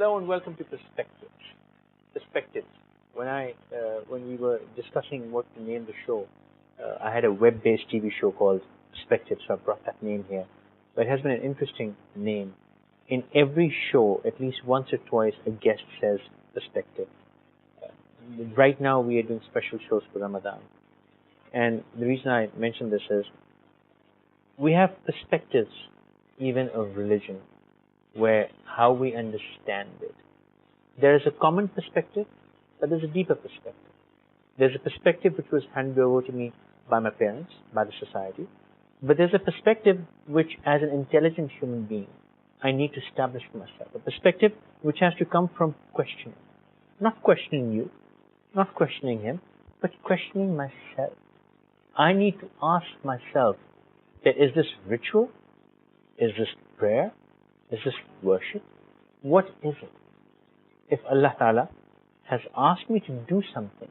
Hello and welcome to Perspectives. Perspectives. When we were discussing what to name the show, I had a web-based TV show called Perspectives, so I brought that name here. But it has been an interesting name. In every show, at least once or twice, a guest says perspective. Right now, we are doing special shows for Ramadan. And the reason I mention this is we have perspectives even of religion, where how we understand it. There is a common perspective, but there's a deeper perspective. There's a perspective which was handed over to me by my parents, by the society, but there's a perspective which, as an intelligent human being, I need to establish for myself. A perspective which has to come from questioning. Not questioning you, not questioning him, but questioning myself. I need to ask myself that is this ritual? Is this prayer? Is this worship? What is it? If Allah Ta'ala has asked me to do something,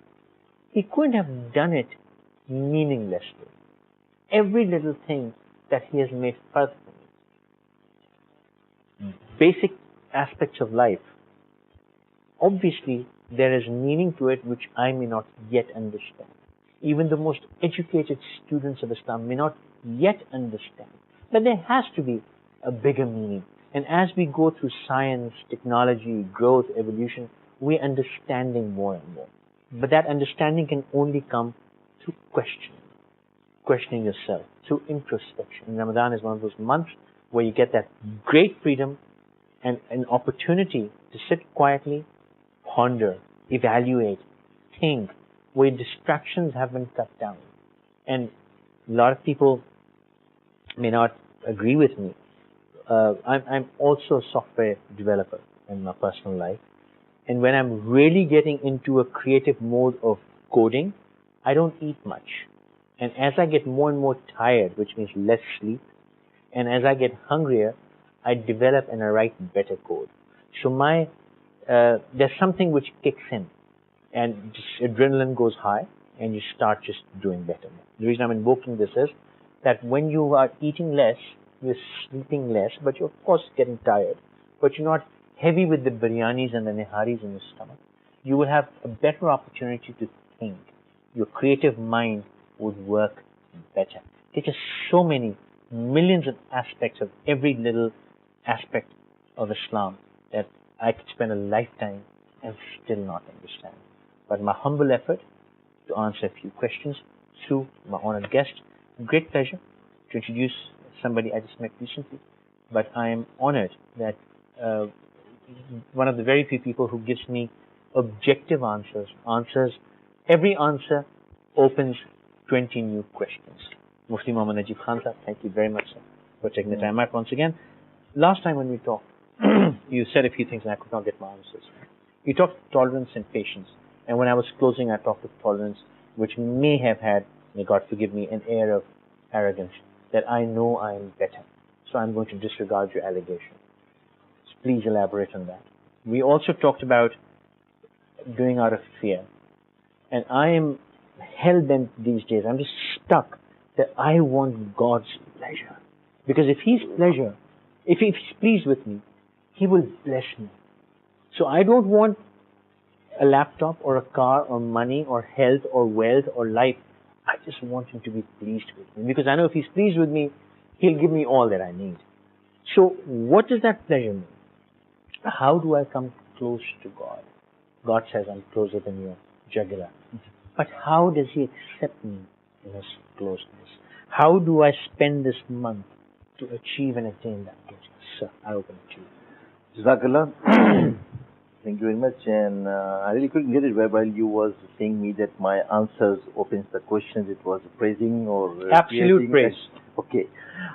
He couldn't have done it meaninglessly. Every little thing that He has made fard for me. Basic aspects of life. Obviously, there is meaning to it which I may not yet understand. Even the most educated students of Islam may not yet understand. But there has to be a bigger meaning. And as we go through science, technology, growth, evolution, we're understanding more and more. But that understanding can only come through questioning. Questioning yourself, through introspection. And Ramadan is one of those months where you get that great freedom and an opportunity to sit quietly, ponder, evaluate, think, where distractions have been cut down. And a lot of people may not agree with me. I'm also a software developer in my personal life. And when I'm really getting into a creative mode of coding, I don't eat much. And as I get more and more tired, which means less sleep, and as I get hungrier, I develop and I write better code. So there's something which kicks in, and just adrenaline goes high, and you start just doing better. The reason I'm invoking this is that when you are eating less, you're sleeping less, but you're of course getting tired, but you're not heavy with the biryanis and the niharis in your stomach. You will have a better opportunity to think. Your creative mind would work better. There's just so many, millions of aspects of every little aspect of Islam that I could spend a lifetime and still not understand. But my humble effort to answer a few questions through my honored guest. Great pleasure to introduce somebody I just met recently, but I am honored that one of the very few people who gives me objective answers. Every answer opens 20 new questions. Mufti Najeeb Khan, thank you very much, sir, for taking the time out once again. Last time when we talked, you said a few things and I could not get my answers. You talked tolerance and patience, and when I was closing, I talked of tolerance, which may have had, may God forgive me, an air of arrogance, that I know I am better, so I'm going to disregard your allegation. So please elaborate on that. We also talked about doing out of fear. And I am hell-bent these days. I'm just stuck that I want God's pleasure. Because if He's pleased with me, He will bless me. So I don't want a laptop or a car or money or health or wealth or life. I just want Him to be pleased with me, because I know if He's pleased with me, He'll give me all that I need. So what does that pleasure mean? How do I come close to God? God says, I'm closer than your jugular. But how does He accept me in His closeness? How do I spend this month to achieve and attain that closeness? Sir, I open it to you. Jazakallah. Thank you very much. And I really couldn't get it while you was saying me that my answers opens the questions. It was praising or absolute praise. Okay.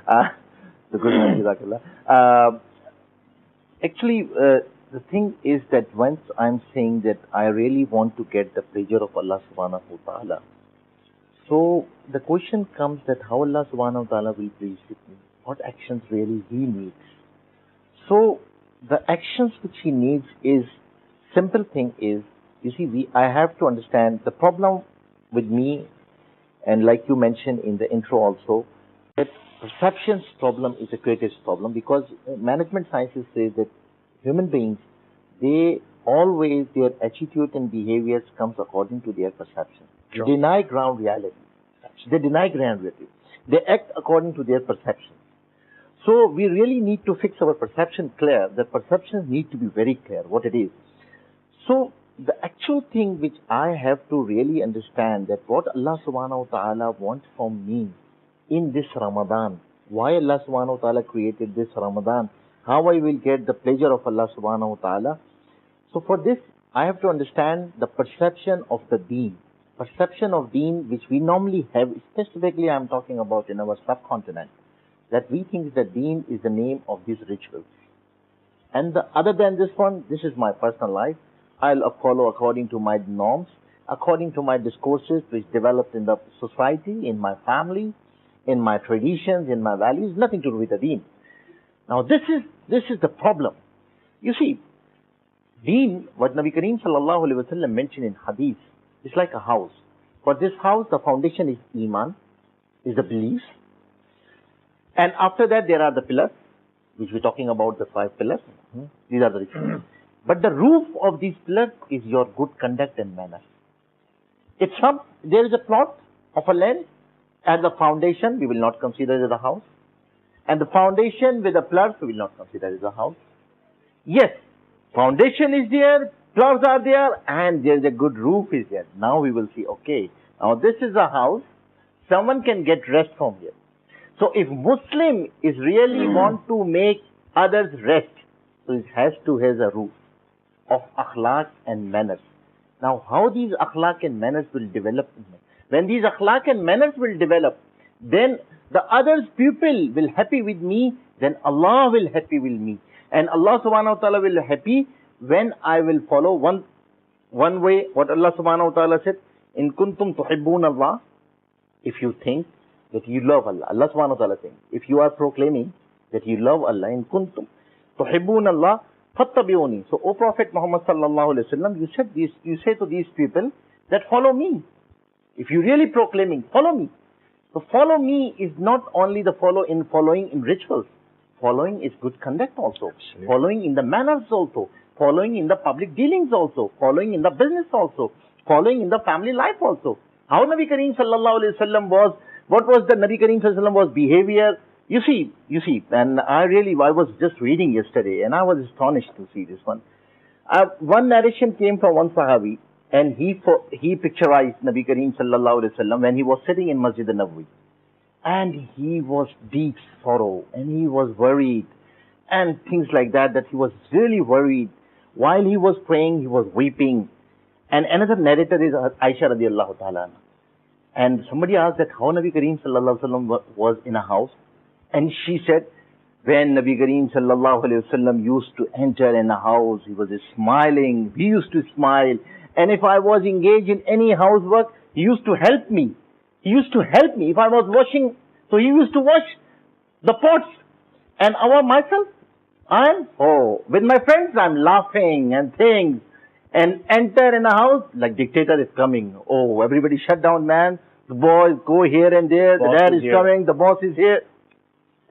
The good one, Jazakallah. Actually, the thing is that once I'm saying that I really want to get the pleasure of Allah subhanahu wa ta'ala, so the question comes that how Allah subhanahu wa ta'ala will please with me. What actions really He needs. So the actions which He needs is, simple thing is, you see, I have to understand the problem with me, and like you mentioned in the intro also, that perceptions problem is the greatest problem, because management sciences say that human beings, they always, their attitude and behaviors comes according to their perception. Sure. They deny ground reality. They deny ground reality. They act according to their perception. So we really need to fix our perception clear. The perceptions need to be very clear what it is. So the actual thing which I have to really understand, that what Allah subhanahu wa ta'ala wants from me in this Ramadan, why Allah subhanahu wa ta'ala created this Ramadan, how I will get the pleasure of Allah subhanahu wa ta'ala. So for this, I have to understand the perception of the deen. Perception of deen which we normally have, specifically I am talking about in our subcontinent, that we think that deen is the name of these rituals. And other than this one, this is my personal life. I'll follow according to my norms, according to my discourses which developed in the society, in my family, in my traditions, in my values, nothing to do with the deen. Now this is the problem. You see, deen, what Nabi Kareem sallallahu alaihi wasallam mentioned in hadith, is like a house. For this house, the foundation is iman, is the beliefs. And after that, there are the pillars, which we're talking about, the 5 pillars. These are the rituals. But the roof of these pillars is your good conduct and manners. There is a plot of a land, and the foundation we will not consider as a house. And the foundation with the pillars we will not consider as a house. Yes, foundation is there, pillars are there, and there is a good roof is there. Now we will see, okay, now this is a house, someone can get rest from here. So if Muslim is really want to make others rest, so it has to have a roof of akhlaq and manners. Now how these akhlaq and manners will develop? When these akhlaq and manners will develop, then the others people will happy with me, then Allah will happy with me. And Allah subhanahu wa ta'ala will happy when I will follow one way, what Allah subhanahu wa ta'ala said, in kuntum tuhibbun Allah, if you think that you love Allah, Allah subhanahu wa ta'ala saying, if you are proclaiming that you love Allah, in kuntum tuhibbun Allah, fattabi'uni. So, O Prophet Muhammad sallallahu alaihi wasallam, you say to these people that follow me. If you really proclaiming, follow me. So follow me is not only the following in rituals. Following is good conduct also. Absolutely. Following in the manners also. Following in the public dealings also. Following in the business also. Following in the family life also. How Nabi Kareem sallallahu alaihi wasallam was, what was the Nabi Kareem sallallahu alaihi wasallam was behavior? You see, and I was just reading yesterday and I was astonished to see this one. One narration came from one Sahabi, and he picturized Nabi Kareem sallallahu alaihi wasallam when he was sitting in Masjid al-Nabawi. And he was deep sorrow, and he was worried, and things like that he was really worried. While he was praying, he was weeping. And another narrator is Aisha radiallahu ta'ala. And somebody asked that how Nabi Kareem sallallahu alaihi wasallam was in a house. And she said, when Nabi Kareem sallallahu alaihi wasallam used to enter in a house, he was smiling, he used to smile. And if I was engaged in any housework, he used to help me. He used to help me. If I was washing, so he used to wash the pots. And myself, with my friends, I'm laughing and things. And enter in a house, like dictator is coming. Oh, everybody shut down, man. The boys go here and there. The dad is coming. The boss is here.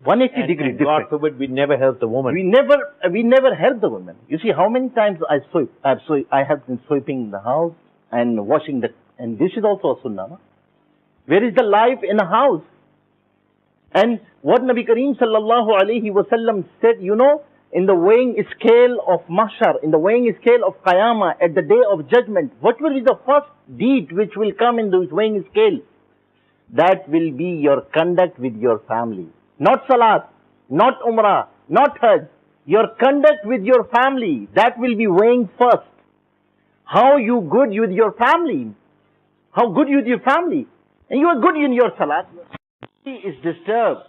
180 degrees different. God forbid we never help the woman. We never help the woman. You see how many times I have been sweeping the house and washing and this is also a sunnah. No? Where is the life in a house? And what Nabi Kareem sallallahu alaihi wasallam said, in the weighing scale of mahshar, in the weighing scale of qiyamah, at the day of judgment, what will be the first deed which will come in this weighing scale? That will be your conduct with your family. Not salat, not umrah, not hajj. Your conduct with your family, that will be weighing first. How you good with your family. How good you with your family. And you are good in your salat. He is disturbed.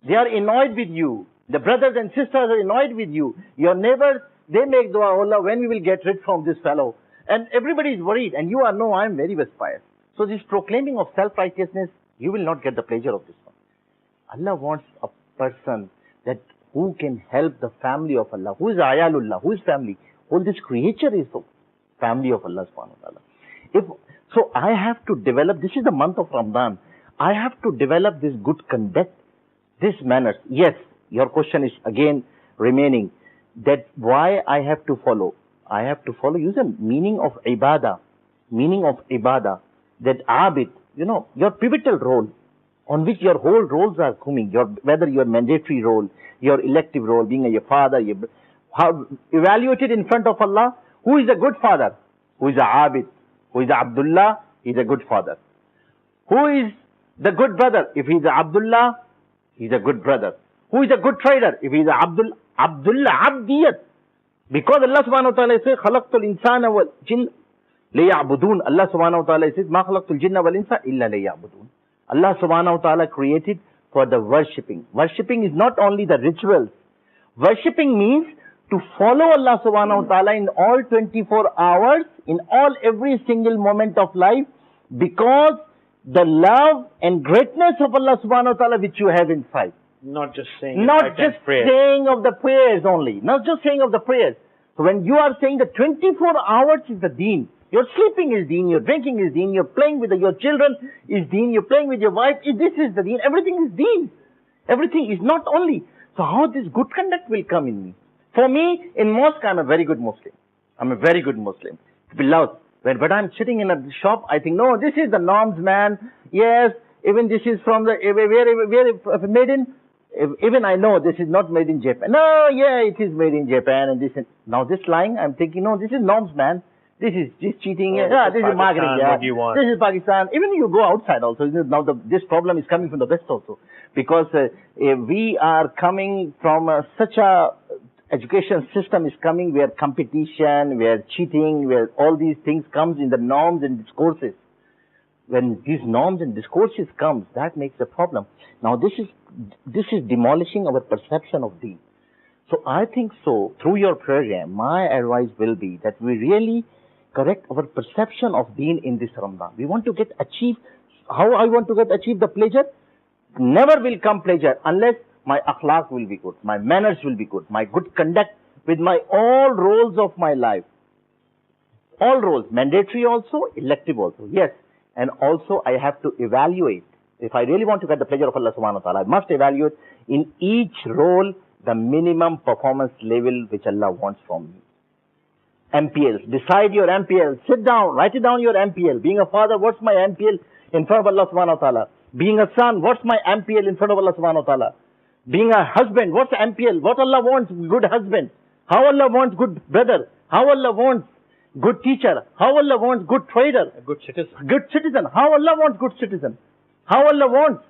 They are annoyed with you. The brothers and sisters are annoyed with you. Your neighbors, they make dua, Allah, when we will get rid from this fellow. And everybody is worried. And you are, no, I am very pious. So this proclaiming of self-righteousness, you will not get the pleasure of this one. Allah wants a person who can help the family of Allah. Who is Ayalullah? Who is family? All this creature is the family of Allah subhanahu wa ta'ala. So I have to develop, this is the month of Ramadan. I have to develop this good conduct, this manners. Yes, your question is again remaining. that why I have to follow. I have to follow. Use the meaning of ibadah. Meaning of ibadah. That abid, your pivotal role on which your whole roles are coming. Whether your mandatory role, your elective role, being your father, how evaluated in front of Allah. Who is a good father? Who is a abid? Who is a Abdullah? He is a good father. Who is the good brother? If he is a Abdullah, he is a good brother. Who is a good trader? If he is a Abdullah, Abdiyat. Because Allah subhanahu wa ta'ala says, خَلَقْتُ الْإِنسَانَ وَالْجِنَّ لِيَعْبُدُونَ. Allah subhanahu wa ta'ala says, مَا خَلَقْتُ الْجِنَّ وَالْإِنسَ إِلَّا لِيَعْبُدُونَ. Allah subhanahu wa ta'ala created for the worshipping. Worshipping is not only the rituals. Worshipping means to follow Allah subhanahu wa ta'ala in all 24 hours, in every single moment of life, because the love and greatness of Allah subhanahu wa ta'ala which you have inside. Not just saying saying of the prayers only. Not just saying of the prayers. So when you are saying that 24 hours is the deen, your sleeping is deen, your drinking is deen, you're playing with your children is deen, you're playing with your wife, this is the deen, everything is deen. Everything is not only. So how this good conduct will come in me? For me, in mosque, I'm a very good Muslim. I'm a very good Muslim. Beloved, but I'm sitting in a shop, I think, no, this is the norms, man. Yes, even this is from the, where made in, even I know this is not made in Japan. No, yeah, it is made in Japan and this. Now this lying, I'm thinking, no, this is norms, man. This is cheating. This is marketing. What do you want? This is Pakistan. Even you go outside also. Now this problem is coming from the West also. Because we are coming from such a education system is coming where competition, where cheating, where all these things comes in the norms and discourses. When these norms and discourses comes, that makes a problem. Now this is demolishing our perception of deen. So I think so, through your program, my advice will be that we really correct our perception of deen in this Ramadan. We want to achieve the pleasure? Never will come pleasure unless my akhlaq will be good, my manners will be good, my good conduct with my all roles of my life. All roles, mandatory also, elective also, yes. And also I have to evaluate. If I really want to get the pleasure of Allah subhanahu wa ta'ala, I must evaluate in each role the minimum performance level which Allah wants from me. MPLs, decide your MPL, sit down, write it down your MPL. Being a father, what's my MPL in front of Allah subhanahu wa ta'ala? Being a son, what's my MPL in front of Allah subhanahu wa ta'ala? Being a husband, what's MPL? What Allah wants? Good husband. How Allah wants good brother? How Allah wants good teacher? How Allah wants good trader? A good citizen. Good citizen. How Allah wants good citizen? How Allah wants?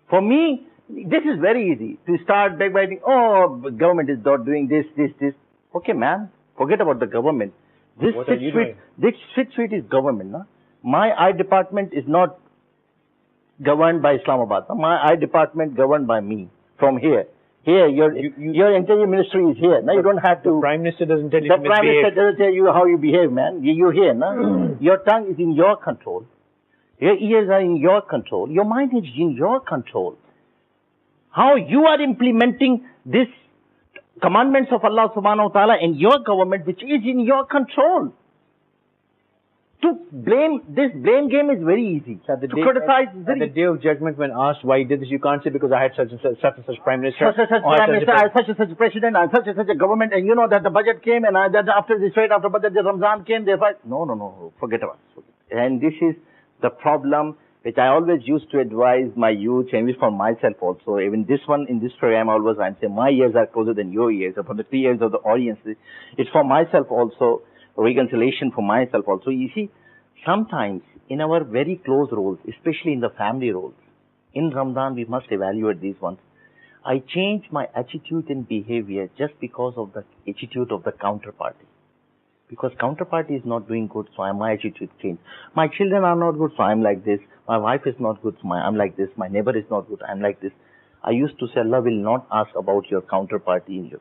For me, this is very easy to start backbiting. Oh, government is not doing this. Okay, man, forget about the government. This fifth suite is government. No? My eye department is not governed by Islamabad. My eye department governed by me from here. Here, your interior ministry is here. Now you don't have to. The Prime Minister doesn't tell you to misbehave. The Prime Minister doesn't tell you how you behave, man. You're here, no? Your tongue is in your control. Your ears are in your control. Your mind is in your control. How you are implementing this commandments of Allah subhanahu wa ta'ala in your government, which is in your control. To blame, this blame game is very easy. At the day of judgment, when asked why you did this, you can't say because I had such and such Prime Minister. Such a president, and such a government, and you know that the budget came, and that after this fight, after budget, the Ramzan came, they fight. No, forget about it. And this is the problem which I always used to advise my youth, and for myself also. Even this one, in this program, always I'm saying, my years are closer than your years, or for the 3 years of the audience. It's for myself also. Reconciliation for myself also. You see, sometimes in our very close roles, especially in the family roles, in Ramadan we must evaluate these ones. I change my attitude and behavior just because of the attitude of the counterparty. Because counterparty is not doing good, so my attitude changed. My children are not good, so I'm like this. My wife is not good, so I'm like this. My neighbor is not good, I'm like this. I used to say, Allah will not ask about your counterparty in you.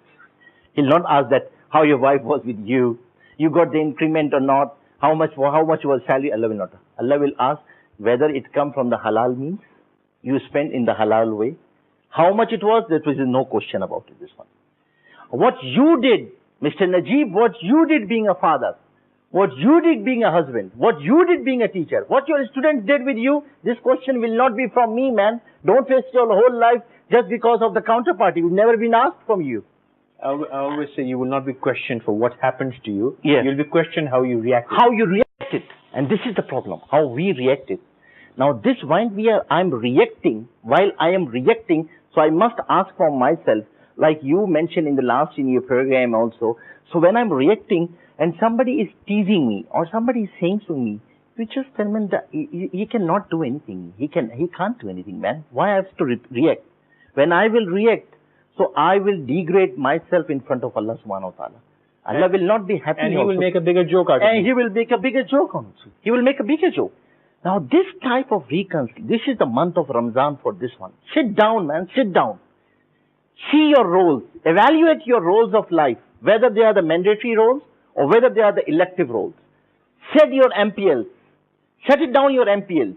He'll not ask that how your wife was with you. You got the increment or not? How much was salary? Allah will not. Allah will ask whether it come from the halal means. You spent in the halal way. How much it was? There was no question about it. This one. What you did, Mr. Najeeb, what you did being a father, what you did being a husband, what you did being a teacher, what your students did with you, this question will not be from me, man. Don't waste your whole life just because of the counterparty. It will never been asked from you. I always say you will not be questioned for what happens to you. Yes. You'll be questioned how you react. How you reacted. And this is the problem, how we reacted. Now this, when I'm reacting, while I am reacting, so I must ask for myself, like you mentioned in your program also. So when I'm reacting and somebody is teasing me or somebody is saying to me, you just tell me that he cannot do anything. He can't do anything, man. Why I have to react? When I will react, so I will degrade myself in front of Allah subhanahu wa ta'ala. Allah will not be happy. And He will make a bigger joke out of it. And He will make a bigger joke on it. He will make a bigger joke. Now this type of reconciliation, this is the month of Ramadan for this one. Sit down, man, sit down. See your roles. Evaluate your roles of life, whether they are the mandatory roles or whether they are the elective roles. Set your MPLs. Set it down your MPLs.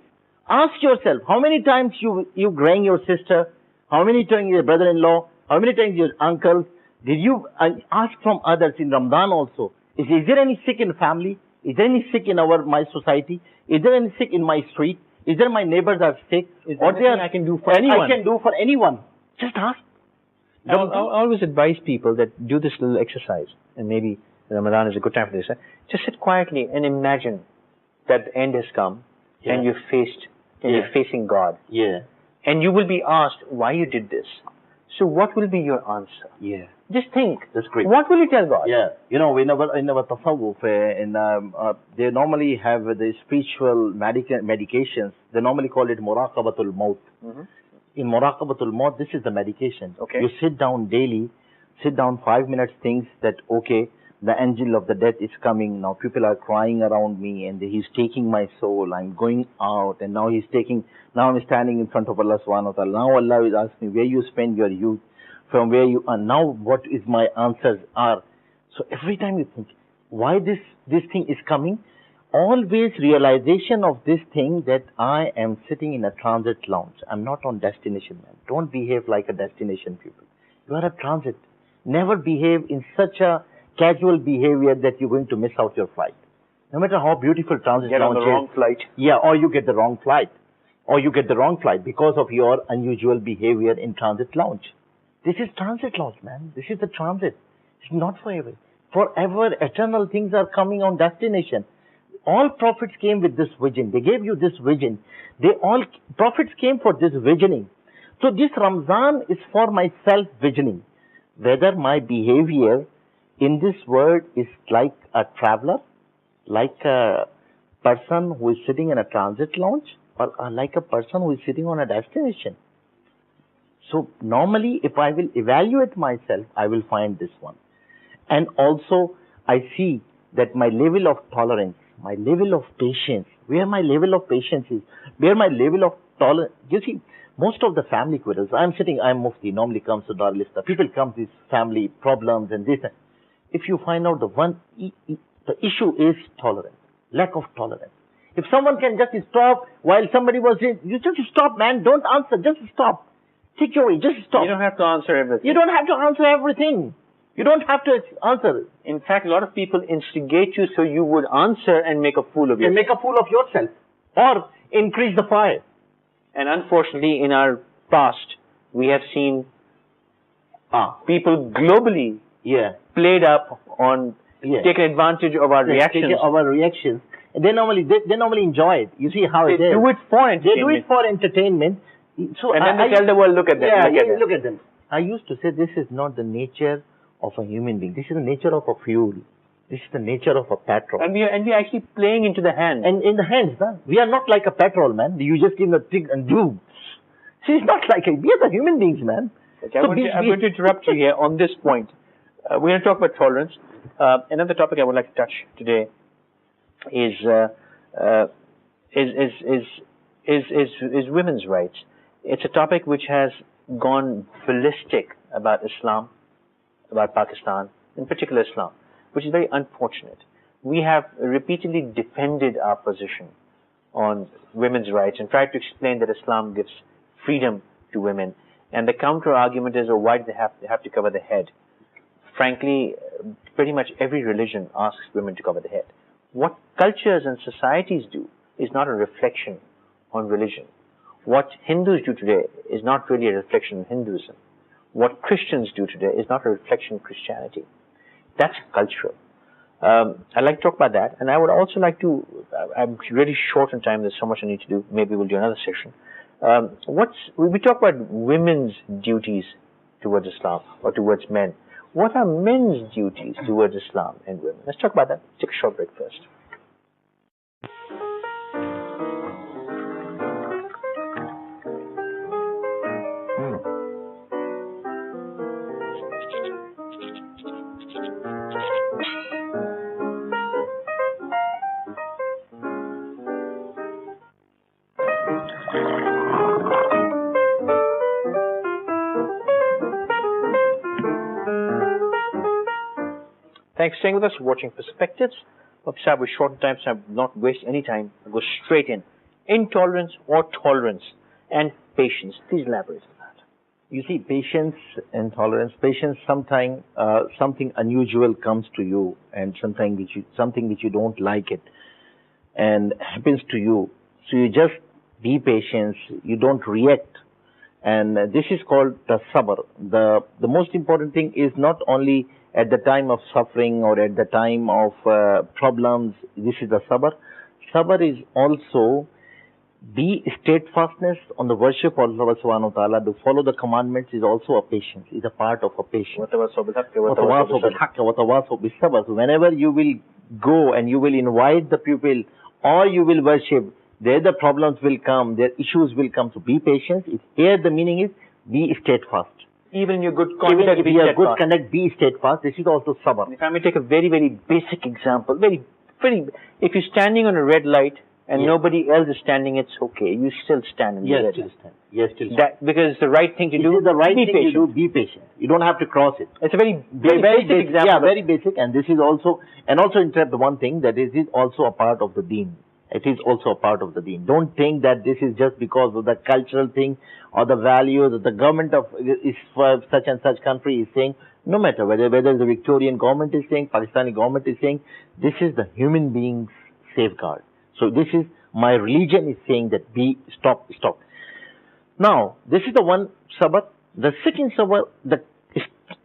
Ask yourself, how many times you rang your sister? How many times your brother-in-law? How many times your uncle? Did you ask from others in Ramadan also? Is there any sick in the family? Is there any sick in my society? Is there any sick in my street? Is there my neighbors are sick? Is there anything I can do for anyone? I can do for anyone. Just ask. I always advise people that do this little exercise, and maybe Ramadan is a good time for this. Just sit quietly and imagine that the end has come, and you're facing God. Yeah. And you will be asked why you did this. So what will be your answer? Yeah. Just think. That's great. What will you tell God? Yeah. You know, in our tasawwuf, they normally have the spiritual medications. They normally call it muraqabatul maut. Mm-hmm. In muraqabatul maut, this is the medication. Okay. You sit down daily, 5 minutes, think that, okay, the angel of the death is coming. Now people are crying around me and he's taking my soul. I'm going out and now I'm standing in front of Allah subhanahu wa ta'ala. Now Allah will ask me where you spend your youth, from where you are. Now what is my answers are. So every time you think, why this thing is coming? Always realization of this thing that I am sitting in a transit lounge. I'm not on destination, man. Don't behave like a destination, people. You are a transit. Never behave in such a casual behavior that you're going to miss out your flight. No matter how beautiful transit get on the wrong flight. Yeah, or you get the wrong flight. Or you get the wrong flight because of your unusual behavior in transit lounge. This is transit lounge, man. This is the transit. It's not forever. Forever, eternal things are coming on destination. All prophets came with this vision. They gave you this vision. Prophets came for this visioning. So this Ramzan is for my self-visioning. Whether my behavior in this world is like a traveler, like a person who is sitting in a transit lounge, or like a person who is sitting on a destination. So normally, if I will evaluate myself, I will find this one. And also, I see that my level of tolerance, my level of patience, where my level of patience is, where my level of tolerance. You see, most of the family quarrels, I'm Mufti, normally comes to Dar Lista. People come with family problems and this. If you find out the issue is tolerance, lack of tolerance. If someone can just stop while somebody was in, you just stop, man. Don't answer, just stop. Take your way, just stop. You don't have to answer everything. You don't have to answer everything. You don't have to answer. In fact, a lot of people instigate you so you would answer and make a fool of yourself. And make a fool of yourself. Or increase the fire. And unfortunately, in our past, we have seen people globally played up on taking advantage of our reactions. They normally enjoy it. You see how they do it for entertainment. They do it for entertainment. So and then they tell the world, look at them. Look at them. I used to say this is not the nature of a human being. This is the nature of a fuel. This is the nature of a petrol. And we are actually playing into the hands. And in the hands, man. We are not like a petrol, man. You just give them a tick and do. See, it's not like we are the human beings, man. Okay, I'm going to interrupt you here on this point. We're going to talk about tolerance. Another topic I would like to touch today is women's rights. It's a topic which has gone ballistic about Islam, about Pakistan, in particular Islam, which is very unfortunate. We have repeatedly defended our position on women's rights and tried to explain that Islam gives freedom to women. And the counter argument is, why do they have to cover the head? Frankly, pretty much every religion asks women to cover the head. What cultures and societies do is not a reflection on religion. What Hindus do today is not really a reflection on Hinduism. what Christians do today is not a reflection of Christianity. That's cultural. I'd like to talk about that, and I would also like to, I'm really short on time, there's so much I need to do, maybe we'll do another session. We talk about women's duties towards Islam, or towards men. What are men's duties towards Islam and women? Let's talk about that. Take a short break first. Thanks for staying with us, watching Perspectives. Mufti Sahib, we're short on time, so I will not waste any time. I'll go straight in. Intolerance or tolerance and patience. Please elaborate on that. You see, patience and tolerance. Patience, sometimes something unusual comes to you, and something which you don't like it, and happens to you. So you just be patient. You don't react, and this is called the sabr. The most important thing is not only at the time of suffering or at the time of problems. This is the sabr. Sabr is also be steadfastness on the worship of Allah subhanahu wa ta'ala. To follow the commandments is also a patience, is a part of a patience. So whenever you will go and you will invite the people or you will worship, there the problems will come, there issues will come. So be patient. Here the meaning is be steadfast. Even in your good conduct, be steadfast. This is also sabr. If I may take a very, very basic example, if you're standing on a red light and nobody else is standing, it's okay. You still stand in the red light. Yes, still stand. Because it's the right thing to do. It is the right thing to do. Be patient. You don't have to cross it. It's a very basic example. Yeah, very basic. And this is also, interrupt the one thing, that is also a part of the deen. It is also a part of the deen. Don't think that this is just because of the cultural thing or the values that the government of is for such and such country is saying. No matter whether the Victorian government is saying, Pakistani government is saying, this is the human being's safeguard. So this is, my religion is saying that stop. Now, this is the one sabr. The second sabr, the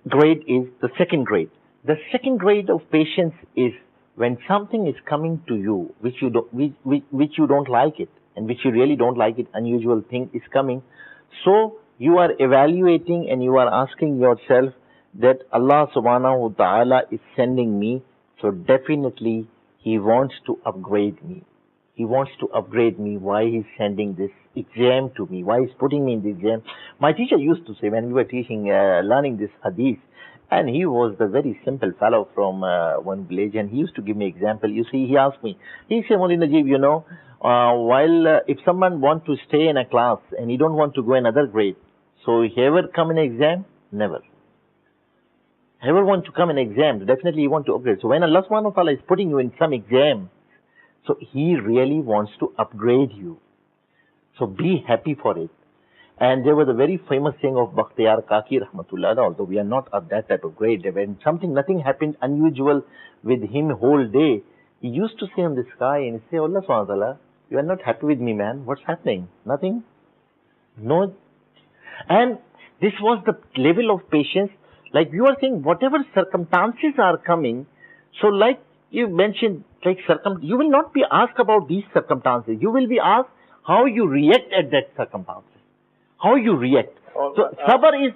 grade is the second grade. The second grade of patience is when something is coming to you, which you don't like it, and which you really don't like it, unusual thing is coming. So you are evaluating and you are asking yourself that Allah subhanahu wa ta'ala is sending me, so definitely He wants to upgrade me. He wants to upgrade me. Why He's sending this exam to me? Why He's putting me in the exam? My teacher used to say when we were teaching, learning this hadith, and he was the very simple fellow from one village, and he used to give me example. You see, he asked me, he said, Mufti Najeeb, if someone want to stay in a class and he don't want to go another grade, so he ever come in exam? Never. Ever want to come in exam? Definitely he want to upgrade. So when Allah subhanahu wa ta'ala is putting you in some exam, so He really wants to upgrade you. So be happy for it. And there was a very famous saying of Bakhtiyar Kaki rahmatullah, although we are not at that type of grade. When nothing happened unusual with him whole day, he used to say in the sky and say, Allah subhanahu wa ta'ala, you are not happy with me, man. What's happening? Nothing? No. And this was the level of patience. Like you are saying, whatever circumstances are coming, so like you mentioned, you will not be asked about these circumstances. You will be asked how you react at that circumstances. How you react. So sabr is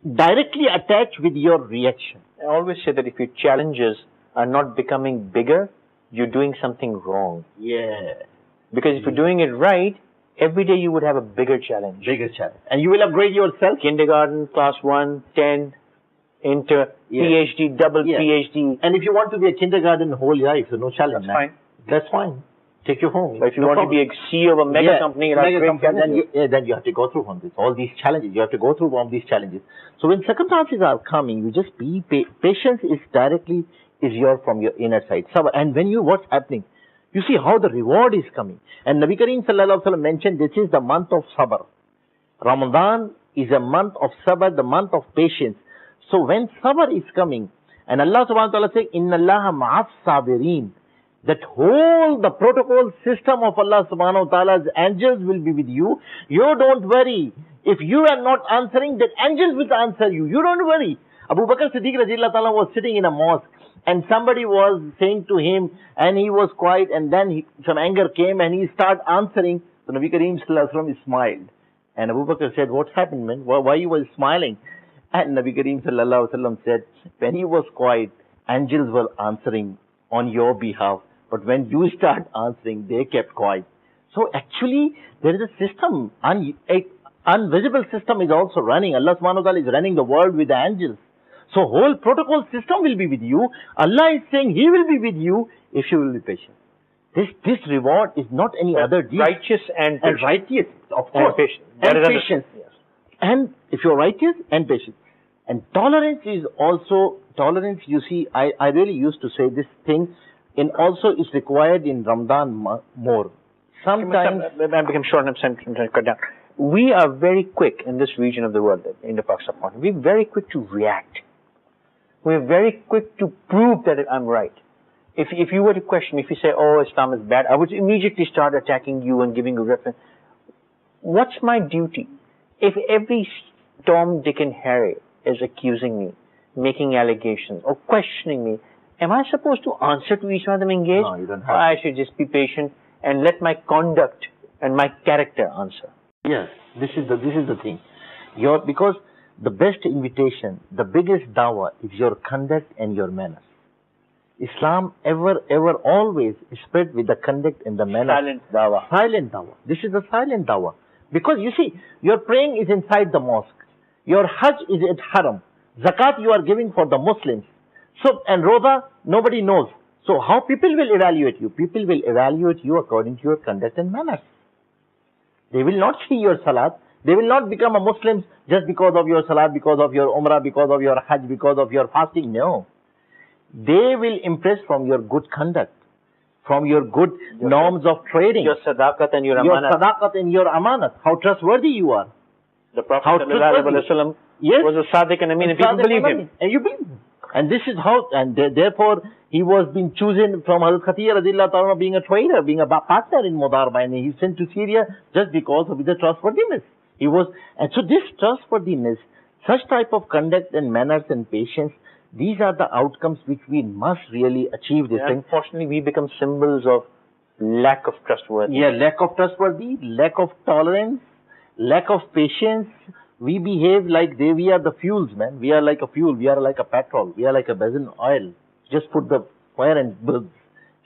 directly attached with your reaction. I always say that if your challenges are not becoming bigger, you're doing something wrong. Yeah. Because if you're doing it right, every day you would have a bigger challenge. And you will upgrade yourself. Kindergarten, class 1, 10, inter, PhD, double PhD. And if you want to be a kindergarten whole life, so no challenge. That's fine. That's fine. Take you home. But if you want to be a CEO of a mega company, then you have to go through all these challenges. You have to go through all these challenges. So when circumstances are coming, you just be patience is from your inner side. And when what's happening, you see how the reward is coming. And Nabi Kareem sallallahu alaihi wasallam mentioned this is the month of sabr. Ramadan is a month of sabr, the month of patience. So when sabr is coming, and Allah subhanahu wa ta'ala says, Inna Allaha ma'as sabirin, that the protocol system of Allah subhanahu wa ta'ala's angels will be with you. You don't worry. If you are not answering, then angels will answer you. You don't worry. Abu Bakr Siddiq radiallahu ta'ala was sitting in a mosque and somebody was saying to him and he was quiet and then some anger came and he started answering. So Nabi Kareem sallallahu alaihi wasallam smiled. And Abu Bakr said, what happened, man? Why you were smiling? And Nabi Kareem sallallahu alaihi wasallam said, when he was quiet, angels were answering on your behalf. But when you start answering, they kept quiet. So actually, there is a system, an invisible system is also running. Allah subhanahu wa ta'ala is running the world with the angels. So whole protocol system will be with you. Allah is saying He will be with you if you will be patient. This reward is not any other deed. Righteous and patient. And righteous, of course. And patient. And patience. Yes. And if you're righteous and patient. And tolerance is also, you see, I really used to say this thing, and also is required in Ramadan more. Sometimes... I become short and I'm trying to cut down. We are very quick in this region of the world, in the Pakistan. We're very quick to react. We're very quick to prove that I'm right. If you were to question, if you say, oh, Islam is bad, I would immediately start attacking you and giving a reference. What's my duty? If every Tom, Dick and Harry is accusing me, making allegations or questioning me, am I supposed to answer to each one of them engaged? No, you don't have or I should just be patient and let my conduct and my character answer. Yes, this is the thing. Because the best invitation, the biggest dawah is your conduct and your manners. Islam ever, always spread with the conduct and the manners. Silent dawah. Silent dawah. This is a silent dawah. Because you see, your praying is inside the mosque. Your Hajj is at Haram. Zakat you are giving for the Muslims. So, and Roza, nobody knows. So how people will evaluate you? People will evaluate you according to your conduct and manners. They will not see your salat. They will not become a Muslim just because of your salat, because of your umrah, because of your hajj, because of your fasting. No. They will impress from your good conduct, from your good norms of trading. Your sadaqat and your amanat. Your sadaqat and your amanat. How trustworthy you are. The Prophet ﷺ was a Sadiq and Amin, and people believe him. And you believe him. And this is how, and therefore, he was being chosen from Hazrat Khadija radiallahu ta'ala being a trader, being a partner in Mudarba, and he sent to Syria just because of his trustworthiness. And so this trustworthiness, such type of conduct and manners and patience, these are the outcomes which we must really achieve this thing. Unfortunately, we become symbols of lack of trustworthiness. Yeah, lack of trustworthiness, lack of tolerance, lack of patience. We behave like we are the fuels, man. We are like a fuel. We are like a petrol. We are like a basin oil. Just put the fire and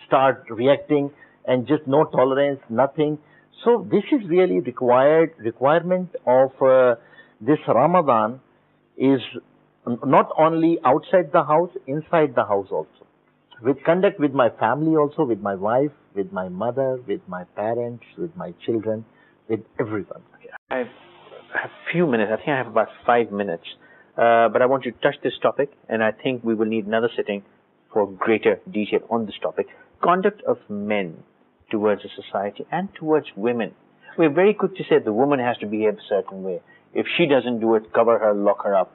start reacting and just no tolerance, nothing. So this is really requirement of this Ramadan is not only outside the house, inside the house also. With conduct with my family also, with my wife, with my mother, with my parents, with my children, with everyone. I have a few minutes. I think I have about 5 minutes. But I want to touch this topic, and I think we will need another sitting for greater detail on this topic. Conduct of men towards a society and towards women. We're very quick to say the woman has to behave a certain way. If she doesn't do it, cover her, lock her up.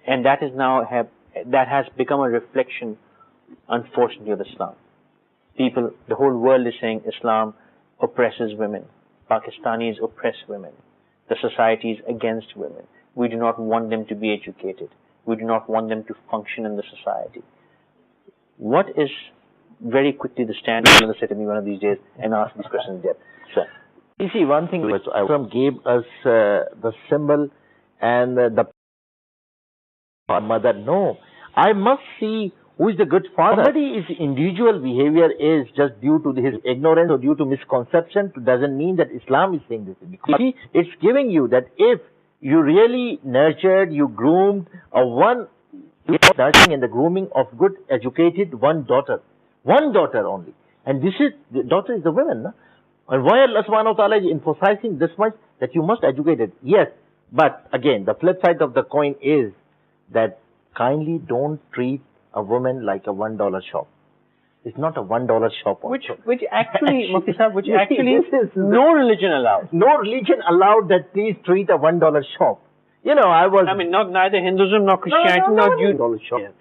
And that has become a reflection, unfortunately, of Islam. The whole world is saying Islam oppresses women. Pakistanis oppress women. The society is against women. We do not want them to be educated. We do not want them to function in the society. What is, very quickly, the stand? You're going to say to me one of these days and ask these questions in depth. Sir. You see, one thing which Islam gave us the symbol and the mother. No, I must see who is the good father. Somebody's individual behavior is just due to his ignorance or due to misconception doesn't mean that Islam is saying this. Because it's giving you that if you really nurtured, you groomed nurturing and the grooming of good educated one daughter only. And the daughter is the woman. No? And why Allah subhanahu wa ta'ala is emphasizing this much that you must educate it? Yes, but again, the flip side of the coin is that kindly don't treat a woman like a $1 shop. It's not a $1 shop. Which actually, Mufti Sahib, no religion allowed. No religion allowed that please treat a $1 shop. Neither Hinduism nor Christianity nor Judaism.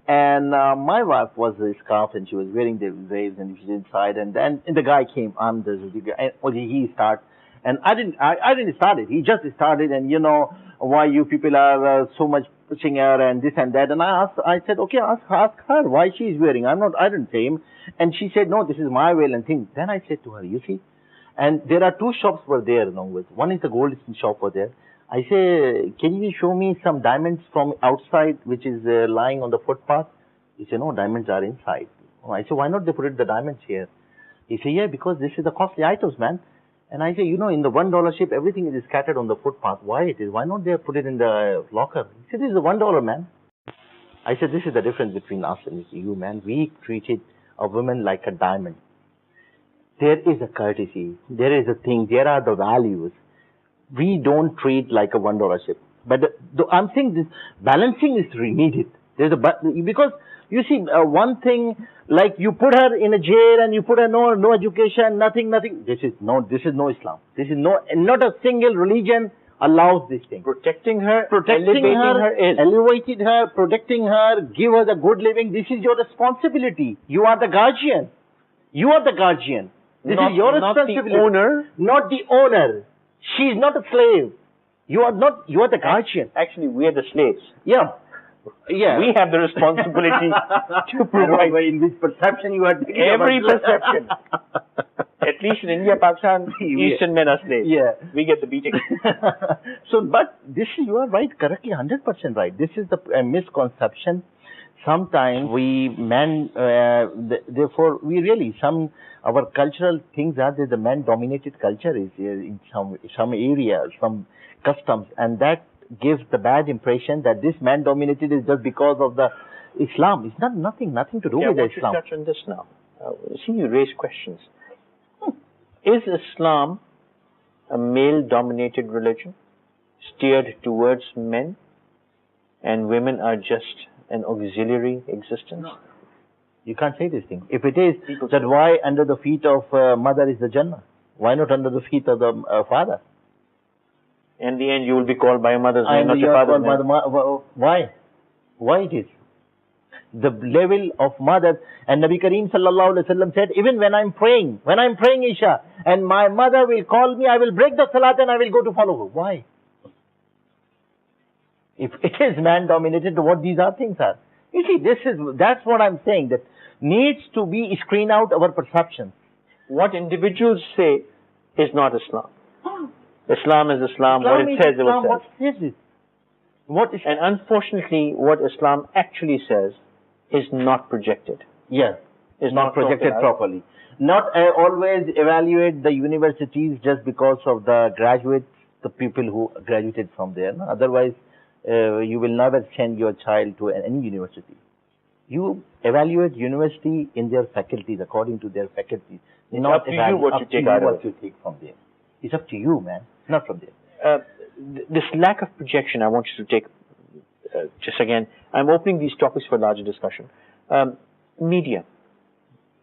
And my wife was a scarf and she was wearing the waves and she was inside. And then the guy came, he started. And I didn't start it. He just started, and you know why you people are so much pushing her and this and that. And I said, okay, ask her why she is wearing. I didn't say him. And she said, no, this is my way and thing. Then I said to her, you see, and there are two shops were there along with. One is the gold shop over there. I say, can you show me some diamonds from outside which is lying on the footpath? He said, no, diamonds are inside. I said, why not they put the diamonds here? He said, yeah, because this is the costly items, man. And I say, you know, in the $1 ship, everything is scattered on the footpath. Why it is? Why not they put it in the locker? He said, this is the $1, man. I said, this is the difference between us and you, man. We treated a woman like a diamond. There is a courtesy. There is a thing. There are the values. We don't treat like a $1 ship. But I'm saying this balancing is needed. Because you see, one thing, like you put her in a jail and you put her no education, nothing. This is no Islam. This is not a single religion allows this thing. Protecting her, elevating her, protecting her, give her the good living. This is your responsibility. You are the guardian. This is your responsibility. Not the owner. She is not a slave. You are the guardian. Actually, we are the slaves. Yeah. We have the responsibility to provide. In which perception you are taking every perception. At least in India, Pakistan, Eastern men are slaves. Yeah. We get the beating. So, but this is, you are right, correctly, 100% right. This is the misconception. Sometimes therefore, our cultural things are that the man-dominated culture is in some areas, some customs, and that gives the bad impression that this man-dominated is just because of the Islam. It's nothing to do with Islam. I want to touch on this now. See, you raise questions. Is Islam a male-dominated religion, steered towards men, and women are just an auxiliary existence? No. You can't say this thing. If it is, then why under the feet of mother is the Jannah? Why not under the feet of the father? In the end, you will be called by your mother's name, not your father's name. Why? Why it is? The level of mother, and Nabi Kareem sallallahu alaihi wasallam said, even when I'm praying Isha, and my mother will call me, I will break the salat and I will go to follow her. Why? If it is man-dominated, what these are things are. You see, that's what I'm saying, that needs to be screen out our perceptions. What individuals say is not Islam. Islam is Islam. What it says, Islam, what says it? And unfortunately, what Islam actually says is not projected. Yes, is not projected properly. Not always evaluate the universities just because of the graduates, the people who graduated from there. No? Otherwise, you will never send your child to any university. You evaluate university in their faculties, according to their faculties. It's not up to you what you take out of it. What you take from there. It's up to you, man. Not from there. This lack of projection, I want you to take, just again, I'm opening these topics for larger discussion. Media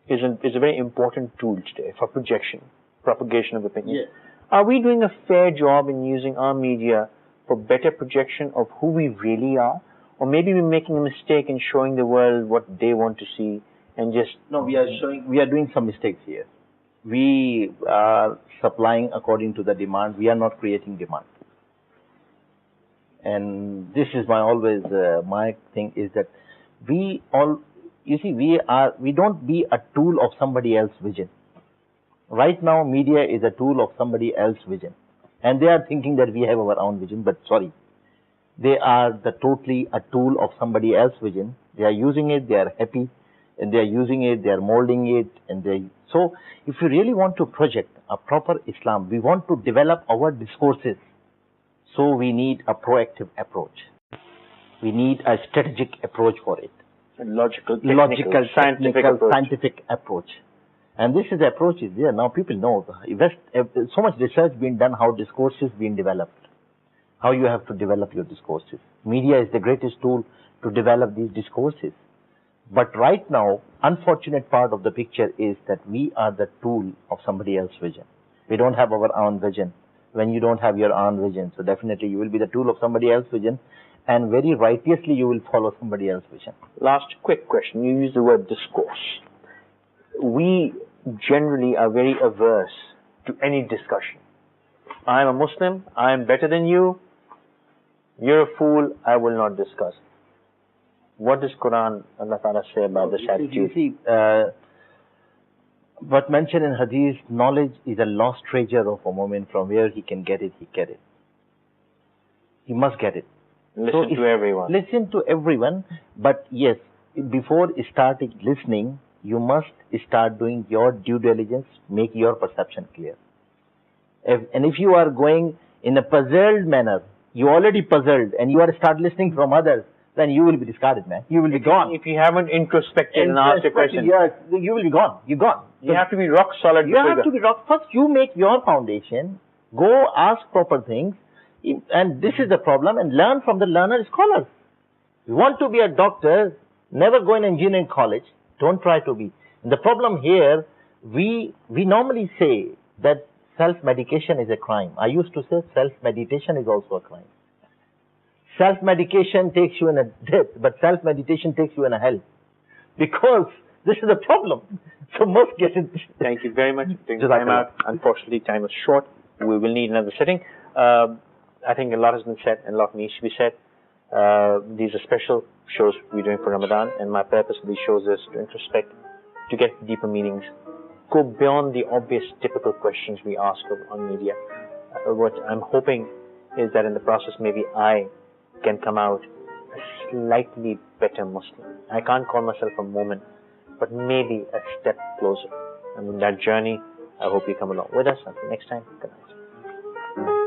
is a very important tool today for projection, propagation of opinion. Yes. Are we doing a fair job in using our media for better projection of who we really are? Or maybe we're making a mistake in showing the world what they want to see and just... No, we are doing some mistakes here. We are supplying according to the demand. We are not creating demand. And this is my thing is that we don't be a tool of somebody else's vision. Right now, media is a tool of somebody else's vision. And they are thinking that we have our own vision, but sorry. They are totally a tool of somebody else's vision. They are using it, they are happy, and they are using it, they are molding it, so if you really want to project a proper Islam, we want to develop our discourses. So we need a proactive approach. We need a strategic approach for it. A logical, scientific approach. And this is the approach is there. Now people know, so much research being done how discourses being developed. How you have to develop your discourses. Media is the greatest tool to develop these discourses. But right now, unfortunate part of the picture is that we are the tool of somebody else's vision. We don't have our own vision. when you don't have your own vision. So definitely you will be the tool of somebody else's vision, and very righteously you will follow somebody else's vision. Last quick question. You use the word discourse. We generally are very averse to any discussion. I'm a Muslim, I'm better than you, you're a fool, I will not discuss. What does Quran, Allah Ta'ala say about this attitude? You see, what mentioned in Hadith, knowledge is a lost treasure of a moment. From where he can get it, he get it. He must get it. Listen to everyone. Listen to everyone, but yes, before starting listening, you must start doing your due diligence, make your perception clear. And if you are going in a puzzled manner, you already puzzled, and you are start listening from others, then you will be discarded, man. You will be gone. If you haven't introspected and asked a question, yes, you will be gone. You're gone. You have to be rock solid. You have to be rock. First, you make your foundation. Go ask proper things, and this is the problem. And learn from the learner scholars. You want to be a doctor? Never go in engineering college. Don't try to be. And the problem here, we normally say that self-medication is a crime. I used to say self-meditation is also a crime. Self-medication takes you in a death, but self-meditation takes you in a hell. Because this is the problem. So must get it. Thank you very much for taking time out. Unfortunately, time is short. We will need another sitting. I think a lot has been said and a lot needs to be said. These are special shows we're doing for Ramadan, and my purpose of these shows is to introspect, to get deeper meanings, go beyond the obvious typical questions we ask on media. What I'm hoping is that in the process maybe I can come out a slightly better Muslim. I can't call myself a moment, but maybe a step closer. And in that journey, I hope you come along with us. Until next time, good night.